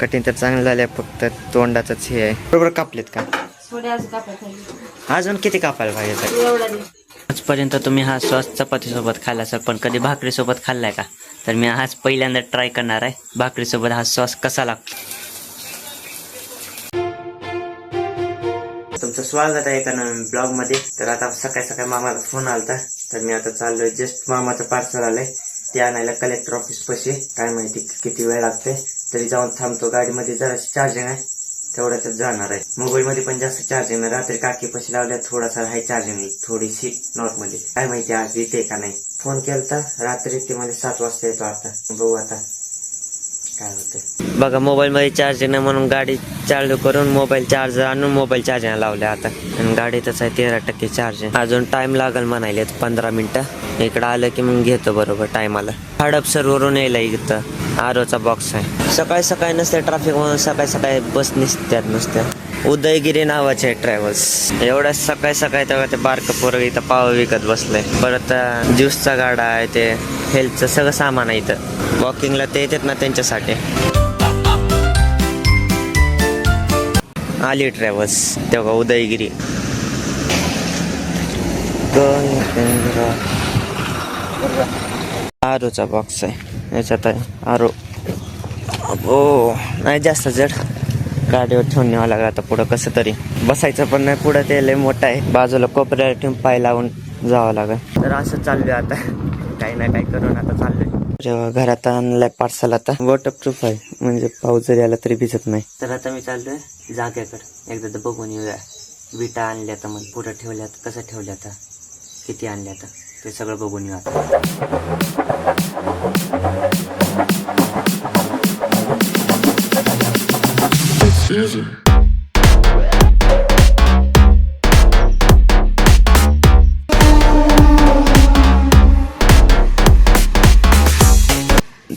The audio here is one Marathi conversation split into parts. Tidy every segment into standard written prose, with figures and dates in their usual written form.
कटिंग तर चांगलं झालंय, फक्त तोंडाचंच हे आहे. बरोबर कापलेत का? अजून किती कापायला पाहिजे? आजपर्यंत तुम्ही हा सॉस चपातीसोबत खाल्ला सर, पण कधी भाकरीसोबत खाल्लाय का? तर मी आज पहिल्यांदा ट्राय करणार आहे भाकरीसोबत हा सॉस कसा लागतो. तुमचं स्वागत आहे एका नवीन ब्लॉग मध्ये. तर आता सकाळी सकाळी मामाला फोन आलता, तर मी आता चाललोय. जस्ट मामाचं पार्सल आलंय ते आणायला कलेक्टर ऑफिस पाशी. काय माहिती किती वेळ लागते, तरी जाऊन थांबतो. गाडीमध्ये जराशी चार्जिंग आहे, तेवढ्यातच जाणार आहे. मोबाईल मध्ये पण जास्त चार्जिंग नाही. रात्री काकी पशी लावल्या, थोडासा हाय चार्जिंग, थोडीशी नॉर्मली. काय माहिती आज येते का नाही. फोन केलता रात्री, ते मध्ये 7 वाजता येतो. आता बघू आता काय होतं. बघा मोबाईल मध्ये चार्जिंग नाही म्हणून गाडी चालू करून मोबाईल चार्जर आणून मोबाईल चार्जिंग लावले आता. आणि गाडीतच आहे 13% चार्जिंग. अजून टाइम लागल म्हणाले 15 मिनिटं. इकडं आलं की मग घेतो बरोबर टायमाला. हडपसर वरून यायला इथं आरोचा बॉक्स आहे. सकाळी सकाळी नसते ट्रॅफिक म्हणून सकाळी सकाळी बस निसत्यात नुसत्या. उदयगिरी नावाचे ट्रॅव्हल्स. एवढ्या सकाळी सकाळी तेव्हा ते बारकं पोरं इथं पाव विकत बसलंय. परत ज्यूसचा गाडा आहे, ते हेल्थचं सगळं सामान आहे इथं. वॉकिंगला ते येतात ना त्यांच्यासाठी. आली ट्रॅव्हल्स तेव्हा उदयगिरी. आरोचा बॉक्स आहे, याच्यात आहे आरो. हो नाही जास्त जड, गाडीवर ठेवून न्यावं लागलं आता पुढं. कसं तरी बसायचं पण नाही पुढं, ते लय मोठं आहे. बाजूला कोपऱ्याला ठेवून पाय लावून जावं लागेल. तर असं चाललोय आता, काही ना काही करून आता चाललोय. जेव्हा घरात आणलाय पार्सल, आता वॉटरप्रूफ आहे, म्हणजे पाऊस जरी आला तरी भिजत नाही. तर आता मी चाललोय जाग्याकडे, एकदा तर बघून येऊया. विटा आणल्या तर मग पुढं ठेवल्यात, कसं ठेवल्यात, किती आणल्यात, ते सगळं बघून येऊ आता.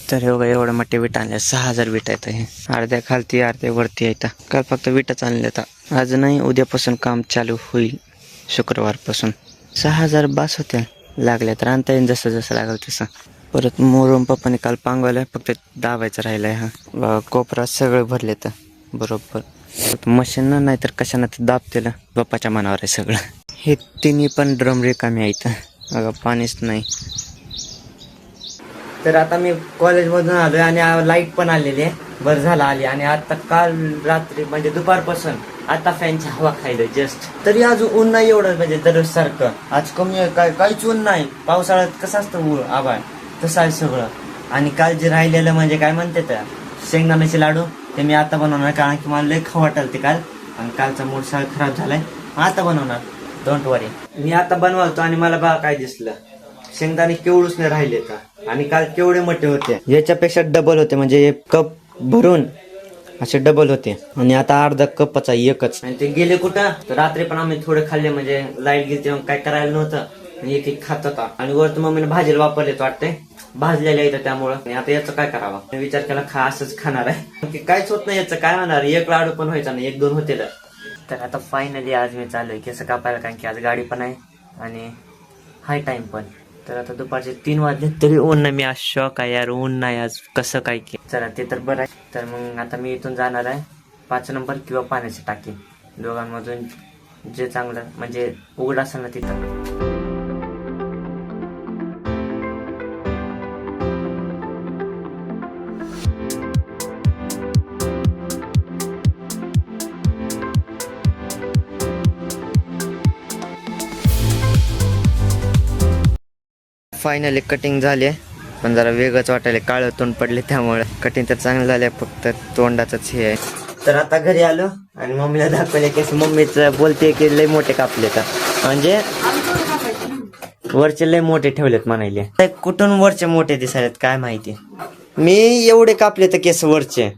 तर हे बघा एवढ्या मोठे विटा आणल्या. 6000 विटा आहेत. हे अर्ध्या खालती अर्ध्या वरती येतात. काल फक्त विटाच आणल्या होत्या. आज नाही, उद्यापासून काम चालू होईल, शुक्रवारपासून. 6000 बास होत्या. लागल्या तर आणता येईल जसं जसं लागलं तसं. परत मोरून पप्पाने काल पांगवलंय, फक्त दाबायचं राहिलंय. हा कोपरा सगळं भरले तर बरोबर. मशीन नाही तर कशानं ते दाबतेलं, पप्पाच्या मनावर आहे सगळं. हे तिन्ही पण ड्रम रिकामी आहेत. बघा पाणीच नाही. तर आता मी कॉलेजमधून आलोय आणि लाईट पण आलेली आहे. बरं झालं आली. आणि आता काल रात्री म्हणजे दुपारपासून आता फॅनची हवा खायलोय जस्ट. तरी आज ऊन नाही एवढं, म्हणजे दररोज सारखं. आज कमी आहे, काहीच ऊन नाही. पावसाळ्यात कसं असतं आभाळ, तसं आहे सगळं. आणि काल जे राहिलेलं म्हणजे काय म्हणते त्या शेंगदाण्याचे लाडू, ते मी आता बनवणार, कारण की मला लय खाऊ वाटलं ते काल. आणि कालचा मूड सगळा खराब झालाय. आता बनवणार, डोंट वरी. मी आता बनवतो आणि मला बघा काय दिसलं, शेंगदाणे केवढूच नाही राहिले का. आणि काल केवढे मोठे होते, याच्यापेक्षा डबल होते. म्हणजे एक कप भरून असे डबल होते. आणि आता अर्धा कपचा एकच. आणि ते गेले कुठं, तर रात्री पण आम्ही थोडे खाल्ले, म्हणजे लाईट गेली तेव्हा काय करायला नव्हतं. एक एक खात होता. आणि वरत मम्मीने भाजीला वापरले वाटते, भाजलेल्या येतं त्यामुळं. आणि आता याचं काय करावं विचार केला, असंच खाणार आहे. काहीच होत नाही याचं, काय होणार. एक लाडू पण व्हायचा नाही, 1-2 होते. तर आता फायनली आज मी चाललोय केस कापायला, कारण की आज गाडी पण आहे आणि हाय टाइम पण. तर आता दुपारचे 3 वाजले तरी ऊन नाही. मी आज शॉक आहे यार, ऊन नाही आज, कसं काय की. चला ते तर बरं आहे. तर मग आता मी इथून जाणार आहे 5 नंबर किंवा पाण्याची टाकी, दोघांमधून जे चांगलं म्हणजे उघड असेल ना तिथं. फायनली कटिंग झाली, पण जरा वेगळंच वाटायला, काळं तोंड पडले त्यामुळे. कटिंग तर चांगलं झालंय, फक्त तोंडाचंच हे आहे. तर आता घरी आलो आणि मम्मीला दाखवले की मम्मीच बोलते की लय मोठे कापले, तर म्हणजे वरचे लय मोठे ठेवलेत म्हणायले. कुठून वरचे मोठे दिसायलेत काय माहिती. मी एवढे कापले तर केस वरचे,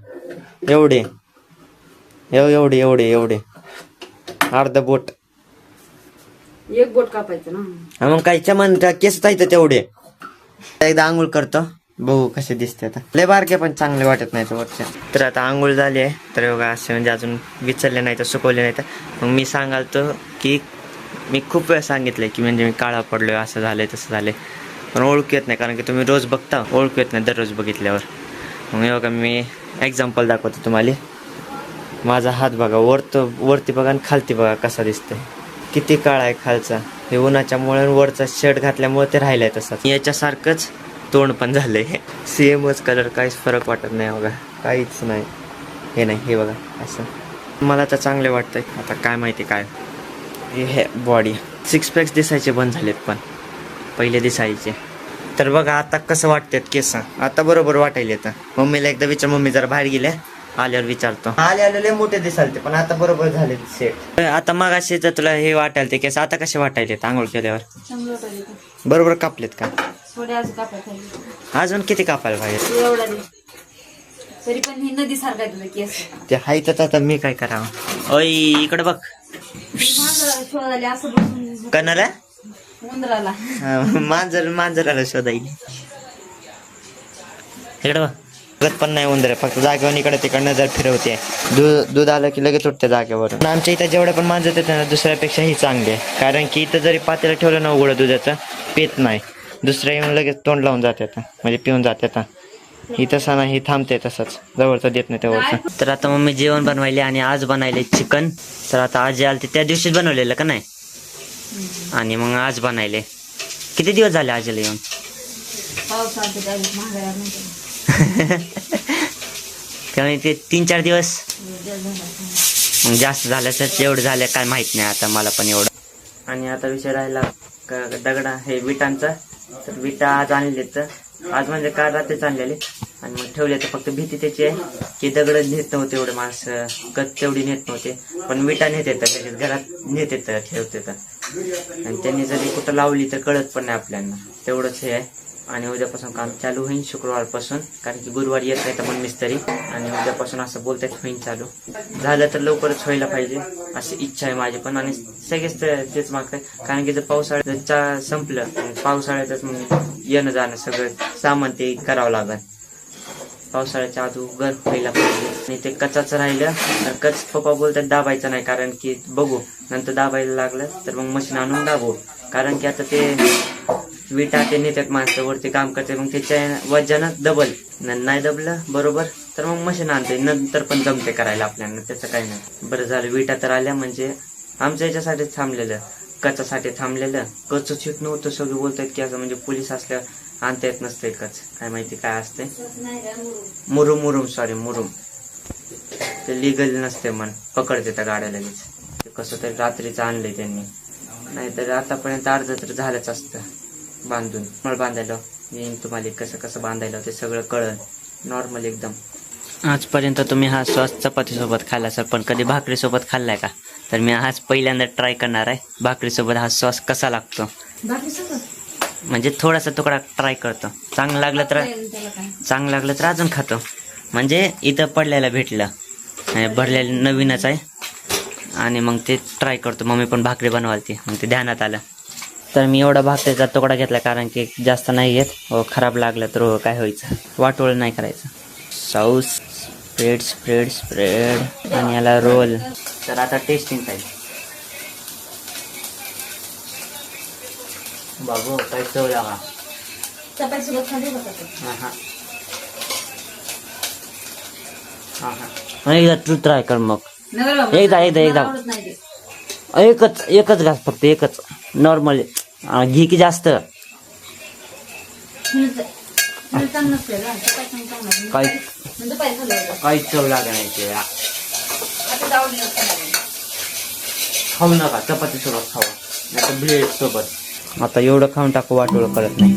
एवढे एवढे एवढे एवढे अर्धा बोट. एक बोट कापायचं ना. मग काय चमन केस आहेत तेवढे. एकदा आंघोळ करतो, बघू कसे दिसते. आता लय बारके पण चांगले वाटत नाही वरचे. तर आता आंघोळ झाली आहे. तर बघा असे म्हणजे अजून विचारले नाही तर सुकवले नाही तर. मग मी सांगालतो की मी खूप वेळ सांगितलंय की म्हणजे मी काळा पडलोय, असं झालंय तसं झालंय, पण ओळखू येत नाही. कारण की तुम्ही रोज बघता, ओळखू येत नाही दररोज बघितल्यावर. मग बघा मी एक्झाम्पल दाखवतो तुम्हाला. माझा हात बघा, वरती बघा आणि खालती बघा कसा दिसतोय, किती काळा आहे खालचा. हे उन्हाच्यामुळे वरचा शर्ट घातल्यामुळे ते राहिलाय तसाच. याच्यासारखंच तोंड पण झालंय, सेमच कलर, काहीच फरक वाटत नाही बघा, काहीच नाही. हे नाही, हे बघा असं मला तर चांगले वाटतंय. आता काय माहिती काय. हे बॉडी 6 पॅक्स दिसायचे बंद झालेत, पण पहिले दिसायचे. तर बघा आता कसं वाटतात केस, आता बरोबर वाटायले. तर मम्मीला एकदा विचार, मम्मी जरा बाहेर गेल्या, आल्यावर विचारतो. आले मोठे दिसालते पण आता बरोबर झाले सेट. आता मग असे तर तुला हे वाटायला ते केस आता कसे वाटायले आंघोळ केल्यावर? चांगलं वाटायला का? बरोबर कापलेत का? थोडे अजून कापायला पाहिजे. अजून किती कापायला पाहिजे? एवढा दे. तरी पण हे नदी सारखा तुझं केस. ते हायतच, आता मी काय करावं? ओय इकडे बघ. शोधाले असं बसून कणाला उंदराला. मांजराला शोधायला. इकडे बघ, बघत पण नाही उंदर, फक्त जागेवर इकडे तिकडे नजर फिरवते. दूध आलं की लगेच उठते जागेवर. आमच्या इथं जेवढे पण मांजर येते ना, दुसऱ्यापेक्षा ही चांगली आहे. कारण की इथं जरी पातेलं ठेवलं ना उघडं दुधाचं, पेत नाही. दुसऱ्या येऊन लगेच तोंड लावून जाते, म्हणजे पिऊन जाते. ही तसा नाही, ही थांबते तसंच, जवळचं देत नाही तेवढं. तर आता मम्मी जेवण बनवायले आणि आज बनवायले चिकन. तर आता आजी आलते त्या दिवशीच बनवलेलं का नाही, आणि मग आज बनायले. किती दिवस झाले आजीला येऊन? पावसाळ्यात त्यावेळेस महागाया नाही. त्यामुळे ते 3-4 दिवस मग जास्त झालं तर एवढं झालं काय माहित नाही आता मला पण एवढं. आणि आता विषय राहिला दगडा हे विटांचा. तर विटा आज आणले, तर आज म्हणजे काल रात्रीच आणलेले आणि मग ठेवले. तर फक्त भीती त्याची आहे की दगड नेत नव्हते एवढे माणसं, गत तेवढी नेत नव्हते, पण विटा नेत येतात लगेच घरात, नेत येतात ठेवते तर. आणि त्यांनी जरी कुठं लावली तर कळत पण नाही आपल्याला, तेवढंच हे आहे. आणि उद्यापासून काम चालू होईल शुक्रवारपासून, कारण की गुरुवारी येत नाही तर पण मिस्त्री. आणि उद्यापासून असं बोलतात होईल चालू. झालं तर लवकरच व्हायला पाहिजे अशी इच्छा आहे माझी पण. आणि सगळेच तेच मागतात, कारण की जर पावसाळ्यात संपलं, पावसाळ्यातच मग येणं जाणं सगळं सामान ते करावं लागेल. पावसाळ्याच्या अगोदर व्हायला पाहिजे. आणि ते कचाचं राहिलं तर कच पप्पा बोलतात दाबायचं नाही, कारण की बघू नंतर दाबायला लागलं तर मग मशीन आणून दाबू. कारण की आता ते विटा ते नेतात माणसं, वरती काम करते, मग त्याच्या वजनात डबल नाही दबलं बरोबर तर मग मशीन आणते, नंतर पण जमते करायला आपल्याला, त्याचं काही नाही. बरं झालं विटा तर आल्या, म्हणजे आमच्या याच्यासाठीच थांबलेलं, कचासाठी थांबलेलं. कच येत नव्हतं, सगळे बोलतात की असं म्हणजे पोलीस असल्यावर आणता येत नसते कच, काय माहिती काय असते. मुरुम ते लिगल नसते, मन पकडते त्या गाड्या लगेच. ते कसं तरी रात्रीचं आणलंय त्यांनी, नाहीतर आतापर्यंत अर्ध तर झालंच असतं बांधून. मला बांधायला येईन तुम्हाला कसं बांधायला ते सगळं कळलं नॉर्मल एकदम. आजपर्यंत तुम्ही हा सॉस चपातीसोबत खाल्ला सर, पण कधी भाकरीसोबत खाल्लाय का? तर मी आज पहिल्यांदा ट्राय करणार आहे भाकरीसोबत हा सॉस कसा लागतो. म्हणजे थोडासा तुकडा ट्राय करतो, चांगलं लागलं तर अजून खातो. म्हणजे इथं पडलेलं भेटलं, भरलेलं नवीनच आहे, आणि मग ते ट्राय करतो. मम्मी पण भाकरी बनवालती, मग ते ध्यानात आलं. तर मी एवढा भाकरीचा तुकडा घेतला, कारण की जास्त नाही घेत, खराब लागलं तर काय व्हायचं, वाटोळ नाही करायचं. सॉस स्प्रेड आणि याला रोल. तर आता टेस्टिंग टाईम. बाबू काय चव लागा. एकदा तू ट्राय कर मग. एकदा एकच घास, फक्त एकच नॉर्मल. घी की जास्त काही चव लागणार. खाऊ नका, चपाती सोबत खावा, नाही तर ब्रेड सोबत. आता एवढं खाऊन टाकू, वाटोळं करत नाही.